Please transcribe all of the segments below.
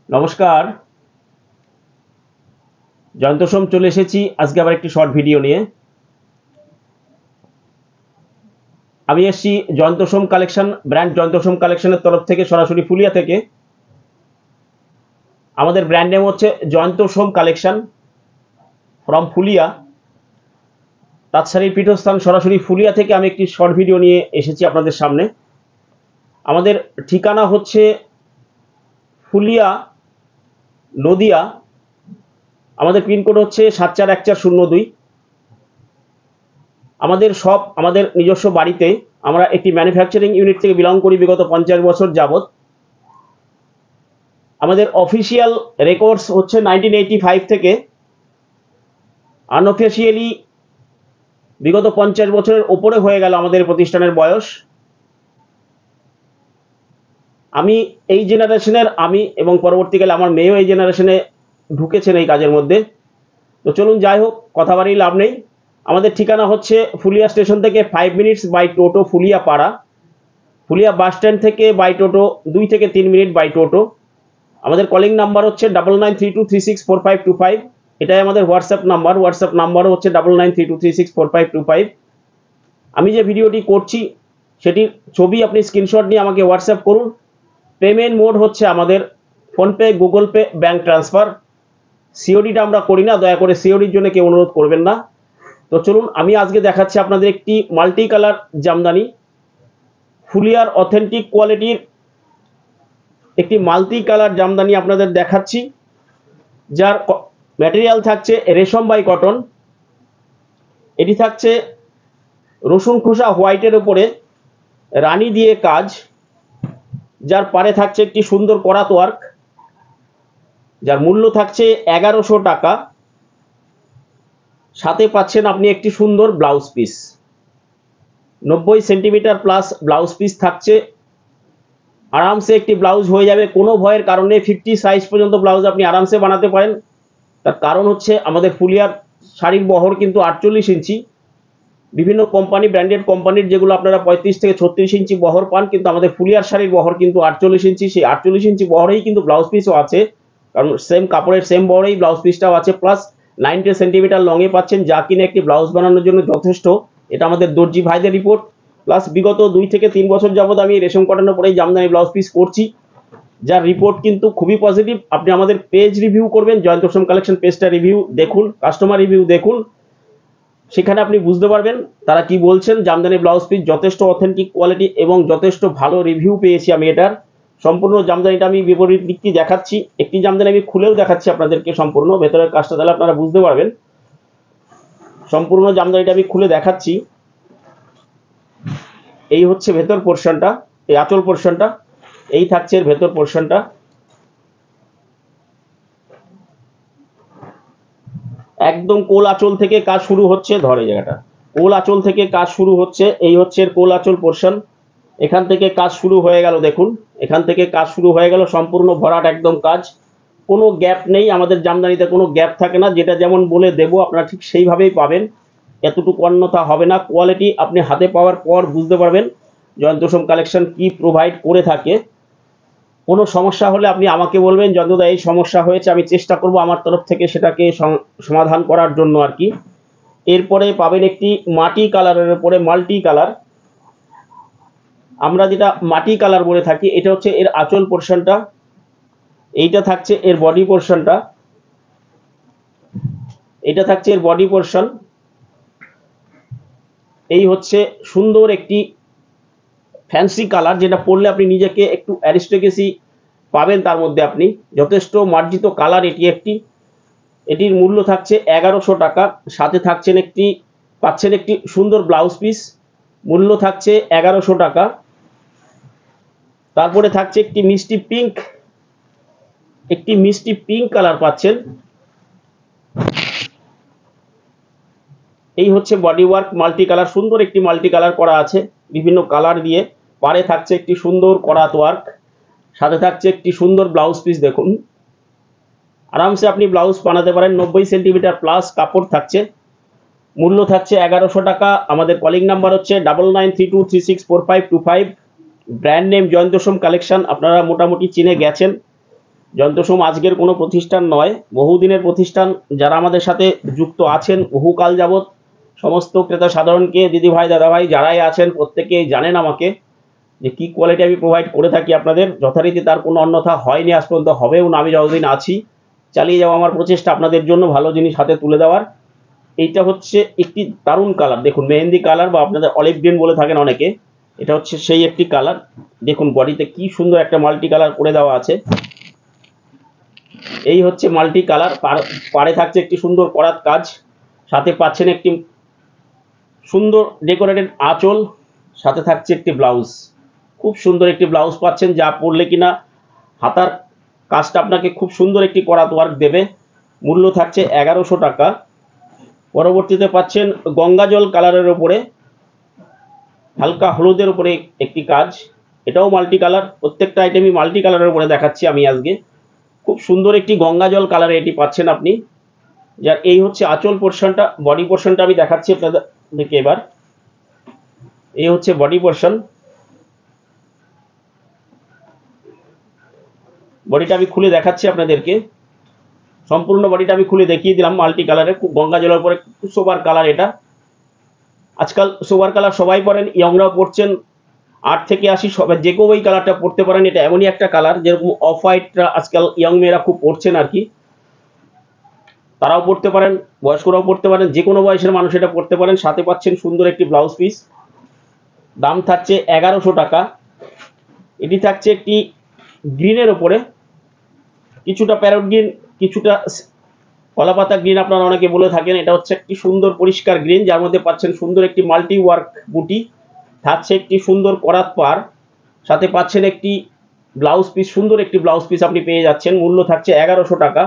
নমস্কার, জয়ন্ত সোম চলে এসেছি আজকে আবার একটি শর্ট ভিডিও নিয়ে। আমি এসেছি জয়ন্ত সোম কালেকশন ব্র্যান্ড, জয়ন্ত সোম কালেকশনের তরফ থেকে সরাসরি ফুলিয়া থেকে। আমাদের ব্র্যান্ড নেম হচ্ছে জয়ন্ত সোম কালেকশন ফ্রম ফুলিয়া। তাঁতশাড়ির পীঠস্থান সরাসরি ফুলিয়া থেকে আমি একটি শর্ট ভিডিও নিয়ে এসেছি আপনাদের সামনে। আমাদের ঠিকানা হচ্ছে ফুলিয়া, নদিয়া। আমাদের পিনকোড হচ্ছে 741402। আমাদের নিজস্ব বাড়িতে আমরা একটি ম্যানুফ্যাকচারিং ইউনিট থেকে বিলং করি বিগত 50 বছর যাবত। আমাদের অফিসিয়াল রেকর্ডস হচ্ছে 1985 থেকে, আনঅফিসিয়ালি বিগত 50 বছরের ওপরে হয়ে গেল আমাদের প্রতিষ্ঠানের বয়স। আমি এই জেনারেশনের এবং পরবর্তীকালে আমার মেয়েও এই জেনারেশনে ঢুকেছেন এই কাজের মধ্যে। তো চলুন, যাই হোক, কথা বাড়িয়ে লাভ নেই। আমাদের ঠিকানা হচ্ছে ফুলিয়া স্টেশন থেকে 5 মিনিটস বাই টোটো ফুলিয়া পাড়া। ফুলিয়া বাস স্ট্যান্ড থেকে বাই টোটো 2 থেকে 3 মিনিট বাই টোটো। আমাদের কলিং নাম্বার হচ্ছে 9932364525। এটাই আমাদের হোয়াটসঅ্যাপ নাম্বারও হচ্ছে 9932364525। আমি যে ভিডিওটি করছি সেটির ছবি আপনি স্ক্রিনশট নিয়ে আমাকে হোয়াটসঅ্যাপ করুন। পেমেন্ট মোড হচ্ছে আমাদের PhonePe, Google Pay, bank transfer. সিওডিটা আমরা করি না, দয়া করে সিওডির জন্য কেউ অনুরোধ করবেন না। তো চলুন, আমি আজকে দেখাচ্ছি আপনাদের একটি মাল্টি কালার জামদানি, ফুলিয়ার অথেন্টিক কোয়ালিটির একটি মাল্টি কালার জামদানি আপনাদের দেখাচ্ছি, যার ম্যাটেরিয়াল থাকছে রেশম বাই কটন। এটি থাকছে রসুন খোসা হোয়াইটের উপরে রানী দিয়ে কাজ, যার পারে থাকছে একটি সুন্দর করাত ওয়ার্ক, যার মূল্য থাকছে 1100 টাকা। সাথে পাচ্ছেন আপনি একটি সুন্দর blouse piece, 90 centimetre plus blouse piece থাকছে। আরামসে একটি ব্লাউজ হয়ে যাবে, কোনো ভয়ের কারণে 50 সাইজ পর্যন্ত ব্লাউজ আপনি আরামসে বানাতে পারেন। তার কারণ হচ্ছে আমাদের ফুলিয়ার শাড়ির বহর কিন্তু 48 ইঞ্চি। বিভিন্ন কোম্পানি, ব্র্যান্ডেড কোম্পানির যেগুলো আপনারা 35 থেকে 36 ইঞ্চি বহর পান, কিন্তু আমাদের ফুলিয়ার শাড়ির বহর কিন্তু 48 ইঞ্চি। সেই 48 ইঞ্চি বহরেই কিন্তু ব্লাউজ পিসও আছে, কারণ সেম কাপড়ের সেম বহরেই ব্লাউজ পিসটাও আছে। প্লাস 90 সেন্টিমিটার লংয়ে পাচ্ছেন, যা কিনে একটি ব্লাউজ বানানোর জন্য যথেষ্ট। এটা আমাদের দর্জি ভাইদের রিপোর্ট। প্লাস বিগত 2 থেকে 3 বছর যাবত আমি রেশম কটনের পরেই জামদানি ব্লাউজ পিস করছি, যার রিপোর্ট কিন্তু খুবই পজিটিভ। আপনি আমাদের পেজ রিভিউ করবেন, জয়ন্ত সোম কালেকশন পেজটা রিভিউ দেখুন, কাস্টমার রিভিউ দেখুন, সেখানে আপনি বুঝতে পারবেন তারা কি বলছেন। জামদানি ব্লাউজ পিস যথেষ্ট অথেন্টিক কোয়ালিটি এবং যথেষ্ট ভালো রিভিউ পেয়েছি আমি এটার। সম্পূর্ণ জামদানিটা আমি বিপরীত দিকটি দেখাচ্ছি, একটি জামদানি আমি খুলেও দেখাচ্ছি আপনাদেরকে সম্পূর্ণ ভেতরের কাজটা, তাহলে আপনারা বুঝতে পারবেন। সম্পূর্ণ জামদানিটা আমি খুলে দেখাচ্ছি। এই হচ্ছে ভেতর পোর্শনটা, এই আঁচল পোর্শনটা, এই থাকছে এর ভেতর পোর্শনটা। একদম কোল আঁচল থেকে কাজ শুরু হচ্ছে, ধরে জায়গাটা কোল আঁচল থেকে কাজ শুরু হচ্ছে। এই হচ্ছে এর কোল আঁচল পোর্শন। এখান থেকে কাজ শুরু হয়ে গেল, দেখুন এখান থেকে কাজ শুরু হয়ে গেল, সম্পূর্ণ ভরাট একদম কাজ, কোনো গ্যাপ নেই। আমাদের জামদানিতে কোনো গ্যাপ থাকে না, যেটা যেমন বলে দেবো আপনারা ঠিক সেইভাবেই পাবেন, এতটুকু অন্যথা হবে না। কোয়ালিটি আপনি হাতে পাওয়ার পর বুঝতে পারবেন জয়ন্ত সোম কালেকশন কি প্রোভাইড করে থাকে। কোনো সমস্যা হলে আপনি আমাকে বলবেন, যতদা এই সমস্যা হয়েছে, আমি চেষ্টা করব আমার তরফ থেকে সেটাকে সমাধান করার জন্য আর কি। এরপরে পাবেন একটি মাটি কালারের উপরে মাল্টি কালার, আমরা যেটা মাটি কালার বলে থাকি। এটা হচ্ছে এর আঁচল পোর্শনটা, এইটা থাকছে এর বডি পোর্শনটা, এটা থাকছে এর বডি পোর্শন। এই হচ্ছে সুন্দর একটি ফ্যান্সি কালার, যেটা পরলে আপনি নিজেকে একটু অ্যারিস্টোক্রেসি পাবেন, তার মধ্যে আপনি যথেষ্ট মার্জিত কালার এটি একটি। এটির মূল্য থাকছে 1100 টাকা। সাথে পাচ্ছেন একটি সুন্দর ব্লাউজ পিস, মূল্য থাকছে 1100 টাকা। তারপরে থাকছে একটি মিষ্টি পিঙ্ক কালার পাচ্ছেন। এই হচ্ছে বডি ওয়ার্ক মাল্টি কালার, সুন্দর একটি মাল্টি কালার করা আছে বিভিন্ন কালার দিয়ে। পারে থাকছে একটি সুন্দর করাত ওয়ার্ক, সাথে থাকছে একটি সুন্দর ব্লাউজ পিস। দেখুন আরামসে আপনি ব্লাউজ বানাতে পারেন, 90 সেন্টিমিটার প্লাস কাপড় থাকছে। মূল্য থাকছে 1100 টাকা। আমাদের কলিং নাম্বার হচ্ছে 9932364525। ব্র্যান্ড নেম জয়ন্ত সোম কালেকশন, আপনারা মোটামুটি চিনে গেছেন। যন্ত্রসোম আজকের কোনো প্রতিষ্ঠান নয়, বহুদিনের প্রতিষ্ঠান। যারা আমাদের সাথে যুক্ত আছেন বহুকাল যাবৎ, সমস্ত ক্রেতা সাধারণকে, দিদি ভাই দাদা ভাই যারাই আছেন প্রত্যেকেই জানেন আমাকে যে কি কোয়ালিটি আমি প্রোভাইড করে থাকি আপনাদের। যথারীতি তার কোনো অন্যথা হয়নি আজ পর্যন্ত, হবেও না। আমি যতদিন আছি চালিয়ে যাওয়া আমার প্রচেষ্টা আপনাদের জন্য ভালো জিনিস হাতে তুলে দেওয়ার। এইটা হচ্ছে একটি দারুণ কালার, দেখুন মেহেন্দি কালার বা আপনাদের অলিভ গ্রিন বলে থাকেন অনেকে। এটা হচ্ছে সেই একটি কালার। দেখুন বডিতে কি সুন্দর একটা মাল্টি কালার করে দেওয়া আছে। এই হচ্ছে মাল্টি কালার, পাড়ে থাকছে একটি সুন্দর করাত কাজ, সাথে পাচ্ছেন একটি সুন্দর ডেকোরেটেড আঁচল, সাথে থাকছে একটি ব্লাউজ। খুব সুন্দর একটি ব্লাউজ পাচ্ছেন, যা পরলে কিনা হাতার কাজটা আপনাকে খুব সুন্দর একটি করাত ওয়ার্ক দেবে। মূল্য থাকছে 1100 টাকা। পরবর্তীতে পাচ্ছেন গঙ্গা জল কালারের ওপরে হালকা হলুদের উপরে একটি কাজ, এটাও মাল্টি কালার। প্রত্যেকটা আইটেমই মাল্টি কালারের উপরে দেখাচ্ছি আমি আজকে। খুব সুন্দর একটি গঙ্গা জল কালারে এটি পাচ্ছেন আপনি। যার এই হচ্ছে আঁচল পোর্শনটা। বডি পোর্শনটা আমি দেখাচ্ছি আপনাদেরকে এবার। এই হচ্ছে বডি পোর্শন। বডিটা আমি খুলে দেখাচ্ছি আপনাদেরকে। সম্পূর্ণ বডিটা আমি খুলে দেখিয়ে দিলাম মাল্টি কালারে। খুব গঙ্গা জলের উপরে খুব সোবার কালার এটা। আজকাল সোবার কালার সবাই পরেন, ইয়ংরাও পড়ছেন। 8 থেকে 80 সবাই যে কেউ এই কালারটা পড়তে পারেন। এটা এমনই একটা কালার যেরকম অফ হোয়াইটটা আজকাল ইয়ং মেয়েরা খুব পড়ছেন আর কি, তারাও পড়তে পারেন, বয়স্করাও পড়তে পারেন, যে কোনো বয়সের মানুষ এটা পড়তে পারেন। সাথে পাচ্ছেন সুন্দর একটি ব্লাউজ পিস। দাম থাকছে 1100 টাকা। এটি থাকছে একটি গ্রিনের ওপরে, কিছুটা প্যারট গ্রিন, কিছুটা কলাপাতা গ্রিন আপনারা অনেকে বলে থাকেন। এটা হচ্ছে একটি সুন্দর পরিষ্কার গ্রিন, যার মধ্যে পাচ্ছেন সুন্দর একটি মাল্টি ওয়ার্ক বুটি, থাকছে একটি সুন্দর করাত পার, সাথে পাচ্ছেন একটি ব্লাউজ পিস। সুন্দর একটি ব্লাউজ পিস আপনি পেয়ে যাচ্ছেন। মূল্য থাকছে 1100 টাকা।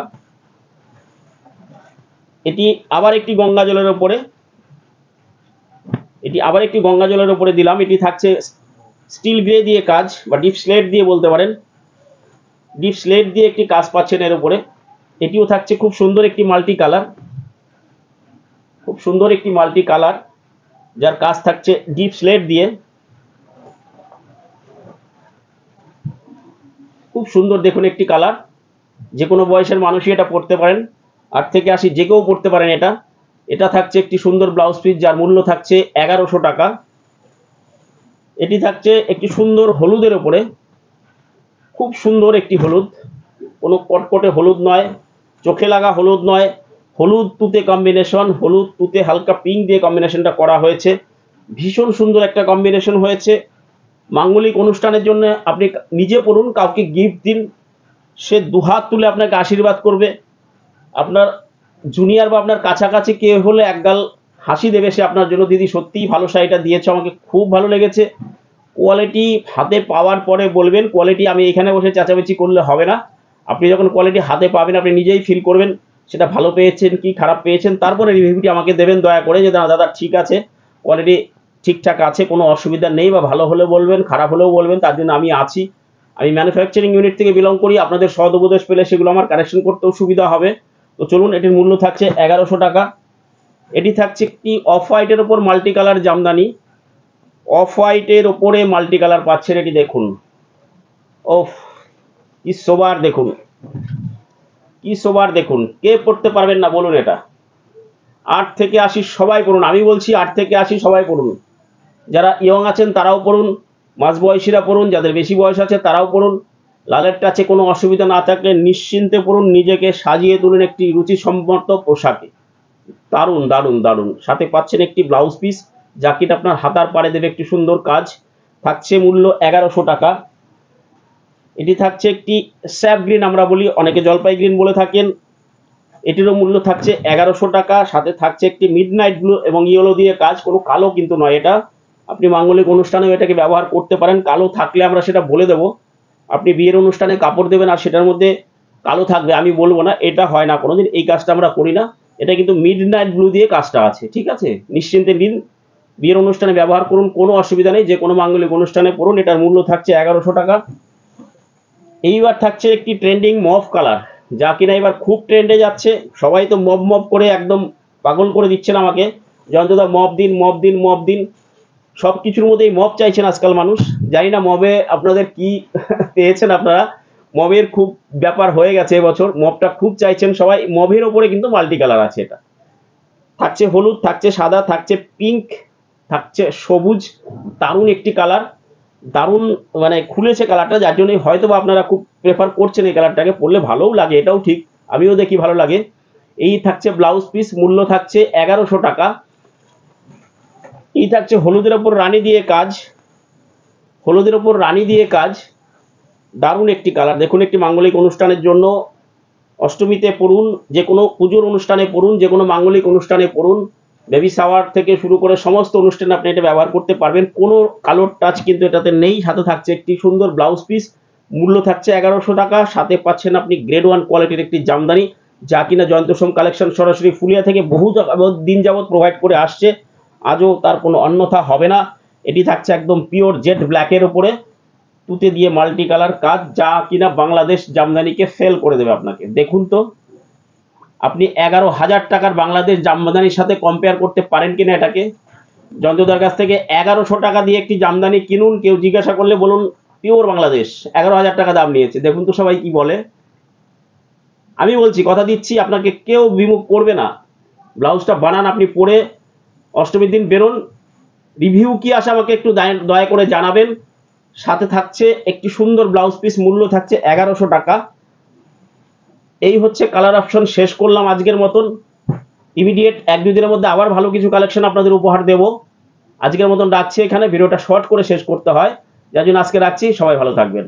এটি আবার একটি গঙ্গা জলের ওপরে, দিলাম। এটি থাকছে স্টিল গ্রে দিয়ে কাজ বা ডিপ স্লেট দিয়ে বলতে পারেন। ডিপ স্লেট দিয়ে একটি কাজ পাচ্ছেন এর উপরে। এটিও থাকছে খুব সুন্দর একটি মাল্টি কালার, যার কাজ থাকছে ডিপ স্লেট দিয়ে। খুব সুন্দর দেখুন একটি কালার, যে কোনো বয়সের মানুষই এটা পড়তে পারেন। 8 থেকে 80 যে কেউ পড়তে পারেন এটা। এটা থাকছে একটি সুন্দর ব্লাউজ পিস, যার মূল্য থাকছে 1100 টাকা। এটি থাকছে একটি সুন্দর হলুদের উপরে, খুব সুন্দর একটি হলুদ, কোনো কটকটে হলুদ নয়, চোখে লাগা হলুদ নয়, হলুদ তুতে কম্বিনেশন, হলুদ তুতে হালকা পিঙ্ক দিয়ে কম্বিনেশনটা করা হয়েছে। ভীষণ সুন্দর একটা কম্বিনেশন হয়েছে। মাঙ্গলিক অনুষ্ঠানের জন্য আপনি নিজে পড়ুন, কাউকে গিফট দিন, সে দুহাত তুলে আপনাকে আশীর্বাদ করবে। আপনার জুনিয়র বা আপনার কাছাকাছি কেউ হলে একগাল হাসি দেবে সে আপনার জন্য। দিদি সত্যিই ভালো শাড়িটা দিয়েছে, আমাকে খুব ভালো লেগেছে। কোয়ালিটি হাতে পাওয়ার পরে বলবেন। কোয়ালিটি আমি এখানে বসে চেঁচামেচি করলে হবে না। আপনি যখন কোয়ালিটি হাতে পাবেন আপনি নিজেই ফিল করবেন সেটা ভালো পেয়েছেন কি খারাপ পেয়েছেন। তারপরে রিভিউটি আমাকে দেবেন দয়া করে, যে দাদা ঠিক আছে, কোয়ালিটি ঠিকঠাক আছে, কোনো অসুবিধা নেই, বা ভালো হলেও বলবেন, খারাপ হলেও বলবেন, তার জন্য আমি আছি। আমি ম্যানুফ্যাকচারিং ইউনিট থেকে বিলং করি। আপনাদের সদ উপদেশ পেলে সেগুলো আমার কারেকশন করতেও সুবিধা হবে। তো চলুন, এটির মূল্য থাকছে 1100 টাকা। এটি থাকছে একটি অফ হোয়াইটের ওপর মাল্টি কালার জামদানি। অফ হোয়াইটের ওপরে মাল্টি কালার পাচ্ছেন। এটি দেখুন, ওফ কি সোবার, দেখুন কি সোবার, দেখুন কে পড়তে পারবেন না বলুন। এটা 8 থেকে 80 সবাই পড়ুন। আমি বলছি 8 থেকে 80 সবাই পড়ুন। যারা ইয়ং আছেন তারাও পড়ুন, মাঝবয়সীরা পড়ুন, যাদের বেশি বয়স আছে তারাও পড়ুন। লালের টাচে কোনো অসুবিধা না থাকলে নিশ্চিন্তে পড়ুন, নিজেকে সাজিয়ে তুলুন একটি রুচিসম্মত পোশাকে। দারুণ দারুণ দারুণ। সাথে পাচ্ছেন একটি ব্লাউজ পিস, জ্যাকেট আপনার হাতার পাড়ে দেবে একটি সুন্দর কাজ। থাকছে মূল্য 1100 টাকা। এটি থাকছে একটি স্যাপ গ্রিন, আমরা বলি, অনেকে জলপাই গ্রিন বলে থাকেন। এটিরও মূল্য থাকছে 1100 টাকা। সাথে থাকছে একটি মিডনাইট ব্লু এবং ইয়েলো দিয়ে কাজ, কোনো কালো কিন্তু নয় এটা। আপনি মাঙ্গলিক অনুষ্ঠানেও এটাকে ব্যবহার করতে পারেন। কালো থাকলে আমরা সেটা বলে দেব। আপনি বিয়ের অনুষ্ঠানে কাপড় দেবেন আর সেটার মধ্যে কালো থাকবে, আমি বলবো না, এটা হয় না কোনোদিন, এই কাজটা আমরা করি না। এটা কিন্তু মিডনাইট ব্লু দিয়ে কাজটা আছে, ঠিক আছে? নিশ্চিন্তে নিন, বিয়ের অনুষ্ঠানে ব্যবহার করুন, কোনো অসুবিধা নেই। যে কোনো মাঙ্গলিক অনুষ্ঠানে পড়ুন। এটার মূল্য থাকছে 1100 টাকা। এইবার থাকছে একটি ট্রেন্ডিং মভ কালার, যা কিনা এবার খুব ট্রেন্ডে যাচ্ছে। সবাই তো মব মব করে একদম পাগল করে দিচ্ছেন আমাকে, যন্ত্রদা মব দিন মব দিন মব দিন। সব কিছুর মধ্যেই মব চাইছেন আজকাল মানুষ। জানি না মবে আপনাদের কি পেয়েছেন আপনারা। মবের খুব ব্যাপার হয়ে গেছে এবছর, মবটা খুব চাইছেন সবাই, মবের ওপরে কিন্তু মাল্টি কালার আছে। এটা থাকছে হলুদ, থাকছে সাদা, থাকছে পিঙ্ক, থাকছে সবুজ, দারুণ একটি কালার, দারুণ মানে খুলেছে কালারটা, যার জন্যই হয়তো বা আপনারা খুব প্রেফার করছেন এই কালারটাকে, পরলে ভালোও লাগে, এটাও ঠিক, আমিও দেখি ভালো লাগে। এই থাকছে ব্লাউজ পিস, মূল্য থাকছে 1100 টাকা। এই থাকছে হলুদের ওপর রানী দিয়ে কাজ, হলুদের ওপর রানী দিয়ে কাজ, দারুণ একটি কালার। দেখুন, একটি মাঙ্গলিক অনুষ্ঠানের জন্য, অষ্টমীতে পরুন, যে কোনো পুজোর অনুষ্ঠানে পরুন, যে কোনো মাঙ্গলিক অনুষ্ঠানে পরুন, বেবি শাওয়ার থেকে শুরু করে সমস্ত অনুষ্ঠানে আপনি এটা ব্যবহার করতে পারবেন। কোনো কালোর টাচ কিন্তু এটাতে নেই। সাথে থাকছে একটি সুন্দর ব্লাউজ পিস, মূল্য থাকছে 1100 টাকা। সাথে পাচ্ছেন আপনি গ্রেড 1 কোয়ালিটির একটি জামদানি, যা কিনা জয়ন্ত সোম কালেকশন সরাসরি ফুলিয়া থেকে বহু দিন যাবৎ প্রোভাইড করে আসছে, আজও তার কোনো অন্যথা হবে না। এটি থাকছে একদম পিওর জেড ব্ল্যাকের উপরে তুতে দিয়ে মাল্টি কালার কাজ, যা কিনা বাংলাদেশ জামদানিকে ফেল করে দেবে আপনাকে। দেখুন তো, আপনি 11,000 টাকার বাংলাদেশ জামদানির সাথে কম্পেয়ার করতে পারেন কিনা এটাকে? জয়ন্তদার কাছ থেকে 1100 টাকা দিয়ে একটি জামদানি কিনুন, কেউ জিজ্ঞাসা করলে বলুন পিওর বাংলাদেশ, 11,000 টাকা দাম নিয়েছে। দেখুন তো সবাই কি বলে। আমি বলছি, কথা দিচ্ছি, আপনাকে কেউ বিমুখ করবে না। ব্লাউজটা বানান, আপনি পরে অষ্টমীর দিন বেরোন, রিভিউ কি আসে আমাকে একটু দয়া করে জানাবেন। সাথে থাকছে একটি সুন্দর ব্লাউজ পিস, মূল্য থাকছে 1100 টাকা। এই হচ্ছে কালার অপশন। শেষ করলাম আজকের মতন। ইমিডিয়েট 1-2 দিনের মধ্যে আবার ভালো কিছু কালেকশন আপনাদের উপহার দেব। আজকের মতন রাখছি এখানে, ভিডিওটা শর্ট করে শেষ করতে হয়, যার জন্য আজকে রাখছি। সবাই ভালো থাকবেন।